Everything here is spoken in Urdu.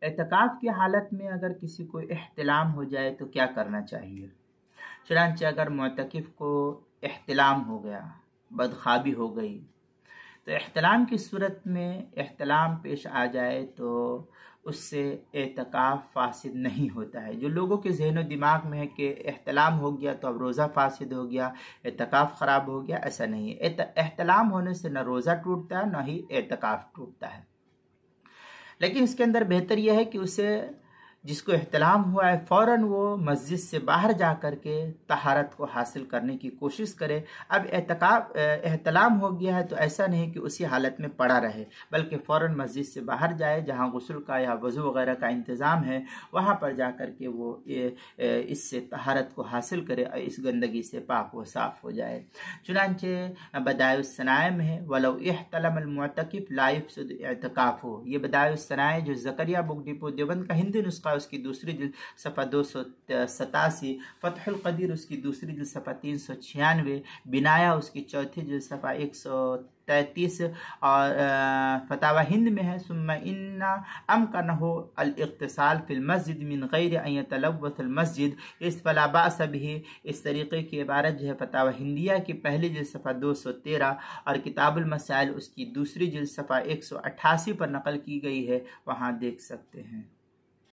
اعتکاف کی حالت میں اگر کسی کو احتلام ہو جائے تو کیا کرنا چاہیے؟ چنانچہ اگر معتکف کو احتلام ہو گیا، بدخوابی ہو گئی، تو احتلام کی صورت میں احتلام پیش آ جائے تو اس سے اعتکاف فاسد نہیں ہوتا ہے۔ جو لوگوں کے ذہن و دماغ میں ہے کہ احتلام ہو گیا تو اب روزہ فاسد ہو گیا، اعتکاف خراب ہو گیا، ایسا نہیں ہے۔ احتلام ہونے سے نہ روزہ ٹوٹتا ہے نہ ہی اعتکاف ٹوٹتا ہے، لیکن اس کے اندر بہتر یہ ہے کہ اسے، جس کو احتلام ہوا ہے، فوراً وہ مسجد سے باہر جا کر کے طہارت کو حاصل کرنے کی کوشش کرے۔ اب احتلام ہو گیا ہے تو ایسا نہیں کہ اسی حالت میں پڑا رہے، بلکہ فوراً مسجد سے باہر جائے، جہاں غسل کا یا وضو وغیرہ کا انتظام ہے وہاں پر جا کر کے وہ اس سے طہارت کو حاصل کرے اور اس گندگی سے پاک و صاف ہو جائے۔ چنانچہ بدائع الصنائع میں ہے وَلَوْ احتلم المعتکف لا يفسد اعتکافہ، یہ بدائع الصنائع جو زکریا بک ڈپو دیوبند کا ہندی نسخہ اس کی دوسری جلد صفحہ 287، فتح القدیر اس کی دوسری جلد صفحہ 396، بنایا اس کی چوتھی جلد صفحہ 133 اور فتاوی ہند میں ہے ثم ان امکنہ الاغتسال فی المسجد من غیر ان یتلوث المسجد اس فلا باس به، اس طریقے کی عبارت جو ہے فتاوی ہندیہ کی پہلی جلد صفحہ 213 اور کتاب المسائل اس کی دوسری جلد صفحہ 188 پر نقل کی گئی ہے، وہاں دیکھ سکتے ہیں۔